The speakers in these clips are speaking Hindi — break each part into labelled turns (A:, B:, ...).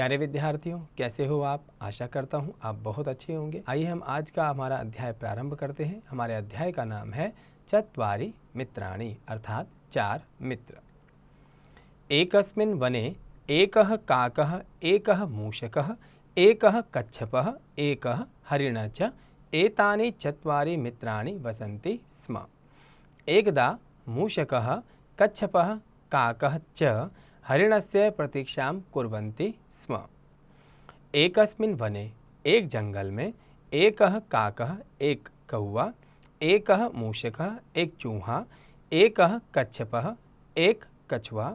A: प्यारे विद्यार्थियों, कैसे हो आप? आशा करता हूँ आप बहुत अच्छे होंगे। आइए हम आज का हमारा अध्याय प्रारंभ करते हैं। हमारे अध्याय का नाम है चत्वारि मित्राणि, अर्थात 4 मित्र। एकस्मिन् वने एकः काकः, एकः मूषकः, एकः कच्छपः, एकः हरिणः च एतानि 4 मित्राणि वसन्ति स्म। एकदा मूषकः, कच्छपः, काकः च हरिणस्य प्रतीक्षां कुर्वन्ति स्म। एकस्मिन् वने, एक जंगल में, एकः काकः, एक कौवा, एकः मूषकः, एक चूहा, एकः कच्छपः, एक कछुआ,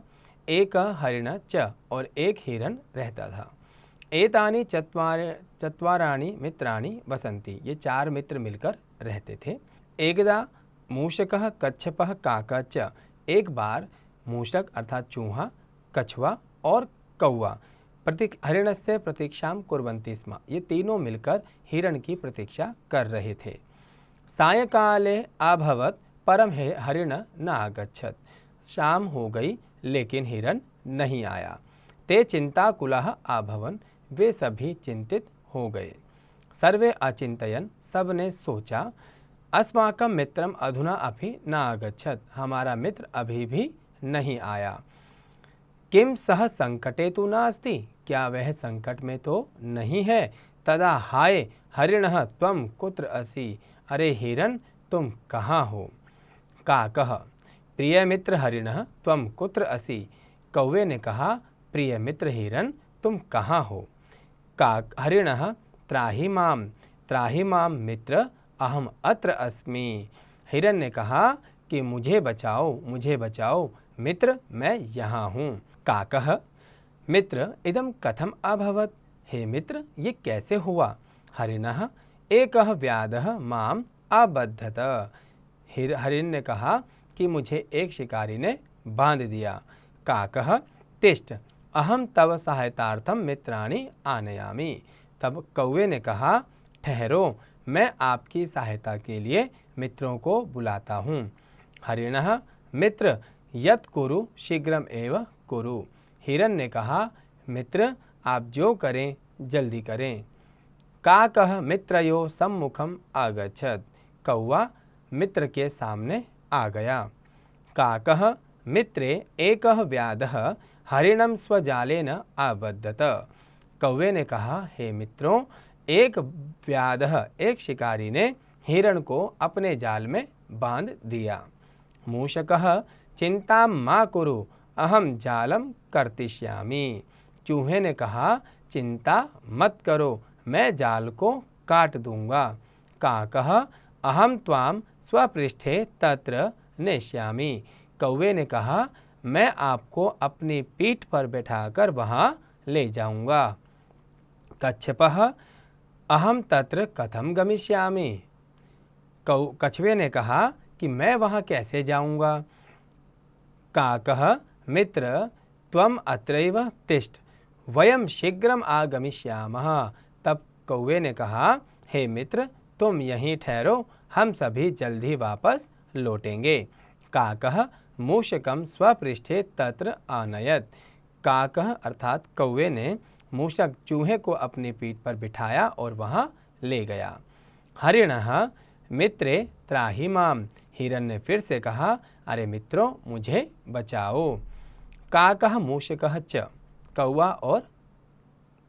A: एकः हरिणः च और एक हिरन रहता था। एतानि चत्वाराणि मित्राणि वसन्ति, ये 4 मित्र मिलकर रहते थे। एकदा मूषकः, कच्छपः, काकः च, एक बार मूषक अर्थात चूहा, कछुआ और कौवा हरिणस्य प्रतीक्षां कुर्वन्ति स्म, ये तीनों मिलकर हिरण की प्रतीक्षा कर रहे थे। सायंकाले अभवत् परं हरिण न आगच्छत्, शाम हो गई लेकिन हिरण नहीं आया। ते चिंताकुलाः अभवन्, वे सभी चिंतित हो गए। सर्वे अचिंतयन्, सबने सोचा, अस्माकं मित्रम् अधुना अपि न आगच्छत्, हमारा मित्र अभी भी नहीं आया। किम सह संकटे तो नास्ति, क्या वह संकट में तो नहीं है। तदा हाय हरिणः त्वं कुत्र असि, अरे हिरन तुम कहाँ हो। काकः, प्रिय मित्र हरिणः त्वं कुत्र असि, कौवे ने कहा, प्रिय मित्र हिरन तुम कहाँ हो। हरिणः, त्राहि माम मित्र, अहम अत्र अस्मि। हिरन ने कहा कि मुझे बचाओ मित्र, मैं यहाँ हूँ। काकः, मित्र इदं कथम अभवत्, हे मित्र ये कैसे हुआ। हरिणः, एकः व्याधः माम अबद्धत, हरिण ने कहा कि मुझे एक शिकारी ने बांध दिया। काकः, तिष्ठ अहम तव सहायतार्थम मित्राणि आनयामि, तब कौवे ने कहा, ठहरो मैं आपकी सहायता के लिए मित्रों को बुलाता हूँ। हरिणः, मित्र यत् कुरु शीघ्रम एव कुरु, हिरन ने कहा, मित्र आप जो करें जल्दी करें। काकः मित्रयो सम्मुखम आगच्छत्, कौवा मित्र के सामने आ गया। काकः, मित्रे एकः व्याधः हरिणं स्वजालेन आबद्धत, कौवे ने कहा, हे मित्रों एक व्याधः, एक शिकारी ने हिरण को अपने जाल में बांध दिया। मूषकः, चिंता मा कुरु अहम जालम कर्तिष्यामि, चूहे ने कहा, चिंता मत करो मैं जाल को काट दूंगा। काकः, अहम त्वाम स्वपृष्ठे तत्र नेष्यामि, कौवे ने कहा, मैं आपको अपनी पीठ पर बैठाकर वहाँ ले जाऊंगा। कच्छपः, अहम तत्र कथम गमिष्यामि, कछुए ने कहा कि मैं वहाँ कैसे जाऊंगा। काकः, मित्र त्वम अत्रैव तिष्ठ, वयम शीघ्रम आगमिष्यामः, तब कौवे ने कहा, हे मित्र तुम यहीं ठहरो, हम सभी जल्द ही वापस लौटेंगे। काकः, मूषकम स्वपृष्ठे तत्र आनयत्, काकः अर्थात कौवे ने मूषक चूहे को अपनी पीठ पर बिठाया और वहाँ ले गया। हरिणः, मित्रे त्राहि माम, हिरन ने फिर से कहा, अरे मित्रों मुझे बचाओ। काकः मूषकः च, कौवा और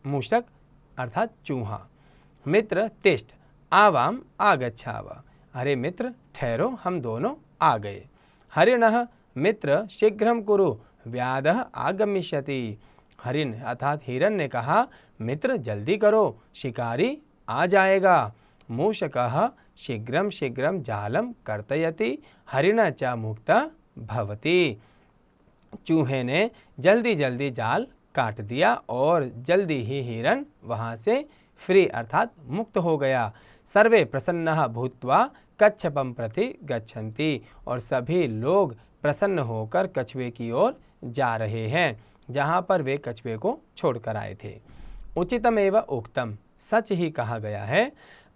A: मूषक अर्थात चूहा, मित्र तिष्ठ आवाम आगच्छाव, अरे मित्र ठहरो हम दोनों आ गए। हरिणः, मित्र शीघ्रम कुरु व्याधः आगमिष्यति, हरिण अर्थात हिरन ने कहा, मित्र जल्दी करो शिकारी आ जाएगा। मूषकः, शीघ्रम जालम कर्तयति, हरिणः च मुक्तः भवति, चूहे ने जल्दी जाल काट दिया और जल्दी ही हिरन वहाँ से फ्री अर्थात मुक्त हो गया। सर्वे प्रसन्नः भूत्वा कच्छपं प्रति गच्छन्ति, और सभी लोग प्रसन्न होकर कछुए की ओर जा रहे हैं जहाँ पर वे कछुए को छोड़कर आए थे। उचितमेव उक्तम, सच ही कहा गया है।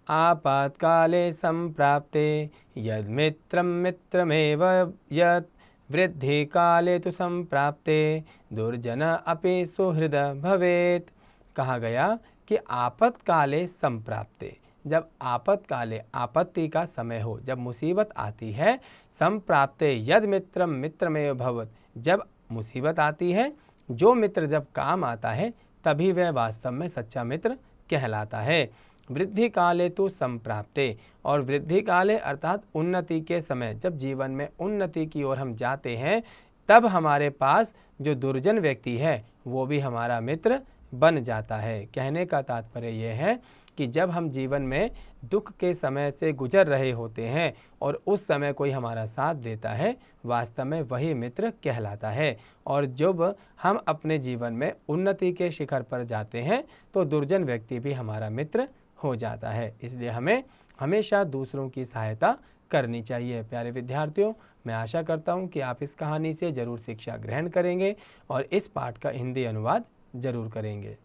A: आपातकाले संप्राप्ते यद मित्रम मित्रमेव यत्, वृद्धि काले तु संप्राप्ते दुर्जन अपि सुहृद भवेत्। कहा गया कि आपत्काले संप्राप्ते, जब आपत्काले आपत्ति का समय हो, जब मुसीबत आती है, संप्राप्ते यद मित्रम मित्रमेव भवत, जब मुसीबत आती है, जो मित्र जब काम आता है तभी वह वास्तव में सच्चा मित्र कहलाता है। वृद्धि काले तो संप्राप्ते, और वृद्धि काले अर्थात उन्नति के समय, जब जीवन में उन्नति की ओर हम जाते हैं तब हमारे पास जो दुर्जन व्यक्ति है वो भी हमारा मित्र बन जाता है। कहने का तात्पर्य यह है कि जब हम जीवन में दुख के समय से गुजर रहे होते हैं और उस समय कोई हमारा साथ देता है, वास्तव में वही मित्र कहलाता है। और जब हम अपने जीवन में उन्नति के शिखर पर जाते हैं तो दुर्जन व्यक्ति भी हमारा मित्र हो जाता है। इसलिए हमें हमेशा दूसरों की सहायता करनी चाहिए। प्यारे विद्यार्थियों, मैं आशा करता हूँ कि आप इस कहानी से ज़रूर शिक्षा ग्रहण करेंगे और इस पाठ का हिंदी अनुवाद ज़रूर करेंगे।